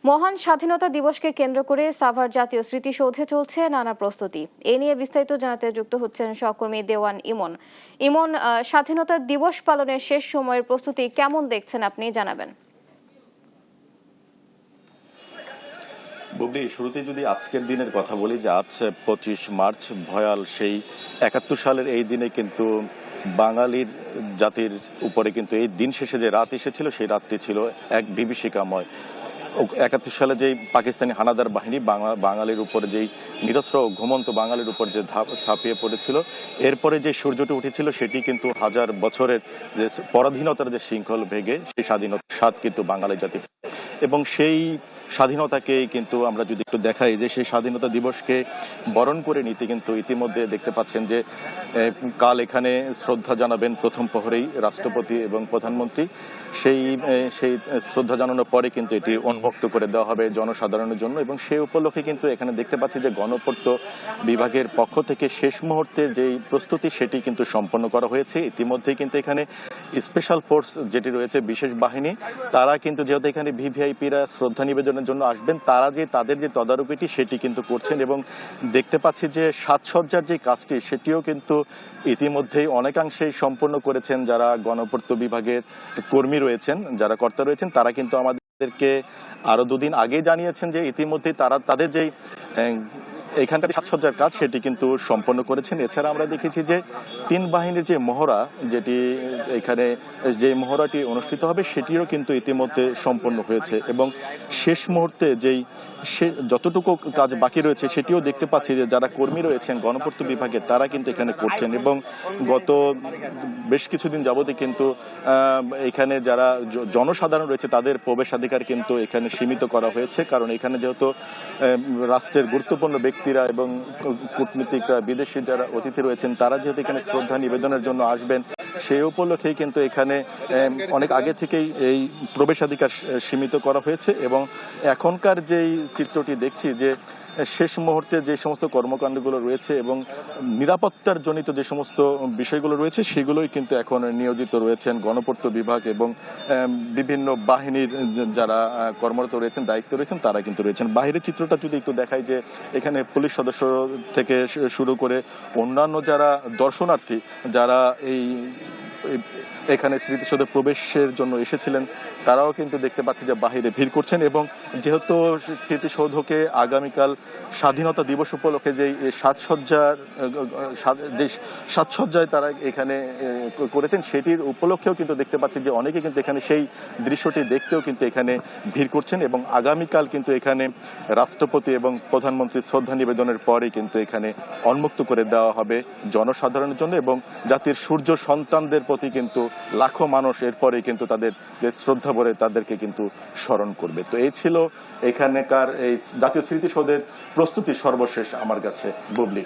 মহান স্বাধীনতা দিবসকে কেন্দ্র করে সাভার জাতীয় স্মৃতিসৌধে চলছে নানা প্রস্তুতি। এ নিয়ে বিস্তারিত জানাতে যুক্ত হচ্ছেন সহকর্মী দেওয়ান ইমন। ইমন, স্বাধীনতা দিবস পালনের শেষ সময়ের প্রস্তুতি কেমন দেখছেন আপনি জানাবেন। বুবলি, শুরুতে যদি আজকের দিনের কথা বলি যে আজ 25 মার্চ, ভয়াল সেই 71 সালের এই দিনে কিন্তু বাঙালির জাতির উপরে কিন্তু এই দিন শেষে যে রাত এসেছিল সেই রাতটি ছিল এক বিভীষিকাময়। 71 সালে যেই পাকিস্তানি হানাদার বাহিনী বাঙালির উপর যেই নিরস্ত্র ঘুমন্ত বাঙালির উপর যে ঝাঁপিয়ে পড়েছিল, এরপরে যে সূর্যটি উঠেছিল সেটি কিন্তু হাজার বছরের যে পরাধীনতার যে শৃঙ্খল ভেঙে সেই স্বাধীনতার স্বাদ কিন্তু বাঙালি জাতি এবং সেই স্বাধীনতাকেই কিন্তু আমরা যদি একটু দেখাই যে সেই স্বাধীনতা দিবসকে বরণ করে নিতে কিন্তু ইতিমধ্যে দেখতে পাচ্ছেন যে কাল এখানে শ্রদ্ধা জানাবেন প্রথম প্রহরেই রাষ্ট্রপতি এবং প্রধানমন্ত্রী। সেই সেই শ্রদ্ধা জানানোর পরে কিন্তু এটি উন্মুক্ত করে দেওয়া হবে জনসাধারণের জন্য এবং সেই উপলক্ষে কিন্তু এখানে দেখতে পাচ্ছি যে গণপূর্ত বিভাগের পক্ষ থেকে শেষ মুহূর্তের যেই প্রস্তুতি সেটি কিন্তু সম্পন্ন করা হয়েছে। ইতিমধ্যেই কিন্তু এখানে স্পেশাল ফোর্স যেটি রয়েছে, বিশেষ বাহিনী, তারা কিন্তু যেহেতু এখানে ভিভিআইপিরা শ্রদ্ধা নিবেদনের জন্য আসবেন, তারা যে তাদের যে তদারকিটি সেটি কিন্তু করছেন এবং দেখতে পাচ্ছি যে সাজসজ্জার যে কাজটি সেটিও কিন্তু ইতিমধ্যেই অনেকাংশেই সম্পন্ন করেছেন যারা গণপূর্ত বিভাগের কর্মী রয়েছেন, যারা কর্তা রয়েছেন, তারা কিন্তু আমাদেরকে আরো দুদিন আগেই জানিয়েছেন যে ইতিমধ্যেই তারা তাদের যেই এখানকার সাজসজ্জার কাজ সেটি কিন্তু সম্পন্ন করেছেন। এছাড়া আমরা দেখেছি যে তিন বাহিনীর যে মহড়া, যেটি এখানে যে মহড়াটি অনুষ্ঠিত হবে সেটিও কিন্তু ইতিমধ্যে সম্পন্ন হয়েছে এবং শেষ মুহূর্তে যেই যতটুকু কাজ বাকি রয়েছে সেটিও দেখতে পাচ্ছি যে যারা কর্মী রয়েছেন গণপূর্ত বিভাগে তারা কিন্তু এখানে করছেন এবং গত বেশ কিছুদিন যাবতই কিন্তু এখানে যারা জনসাধারণ রয়েছে তাদের প্রবেশাধিকার কিন্তু এখানে সীমিত করা হয়েছে, কারণ এখানে যেহেতু রাষ্ট্রের গুরুত্বপূর্ণ ব্যক্তিরা এবং কূটনীতিকরা, বিদেশি যারা অতিথি রয়েছেন, তারা যেহেতু এখানে শ্রদ্ধা নিবেদনের জন্য আসবেন, সেই উপলক্ষেই কিন্তু এখানে অনেক আগে থেকেই এই প্রবেশাধিকার সীমিত করা হয়েছে এবং এখনকার যেই চিত্রটি দেখছি যে শেষ মুহূর্তে যে সমস্ত কর্মকাণ্ডগুলো রয়েছে এবং নিরাপত্তার জনিত যে সমস্ত বিষয়গুলো রয়েছে সেগুলোই কিন্তু এখন নিয়োজিত রয়েছেন গণপূর্ত বিভাগ এবং বিভিন্ন বাহিনীর যারা কর্মরত রয়েছেন, দায়িত্ব রয়েছেন, তারা কিন্তু রয়েছেন। বাইরের চিত্রটা যদি একটু দেখাই যে এখানে পুলিশ সদস্য থেকে শুরু করে অন্যান্য যারা দর্শনার্থী যারা এখানে স্মৃতিসৌধে প্রবেশের জন্য এসেছিলেন, তারাও কিন্তু দেখতে পাচ্ছি যে বাহিরে ভিড় করছেন এবং যেহেতু স্মৃতিসৌধকে আগামীকাল স্বাধীনতা দিবস উপলক্ষে যে সাজসজ্জায় তারা এখানে করেছেন সেটির উপলক্ষেও কিন্তু দেখতে পাচ্ছি যে অনেকে কিন্তু এখানে সেই দৃশ্যটি দেখতেও কিন্তু এখানে ভিড় করছেন এবং আগামীকাল কিন্তু এখানে রাষ্ট্রপতি এবং প্রধানমন্ত্রী শ্রদ্ধা নিবেদনের পরেই কিন্তু এখানে উন্মুক্ত করে দেওয়া হবে জনসাধারণের জন্য এবং জাতির সূর্য সন্তানদের প্রতি কিন্তু লাখো মানুষ এরপরে কিন্তু তাদের শ্রদ্ধা ভরে তাদেরকে কিন্তু স্মরণ করবে। তো এই ছিল এখানকার এই জাতীয় স্মৃতিসৌধের প্রস্তুতি সর্বশেষ আমার কাছে, বুবলি।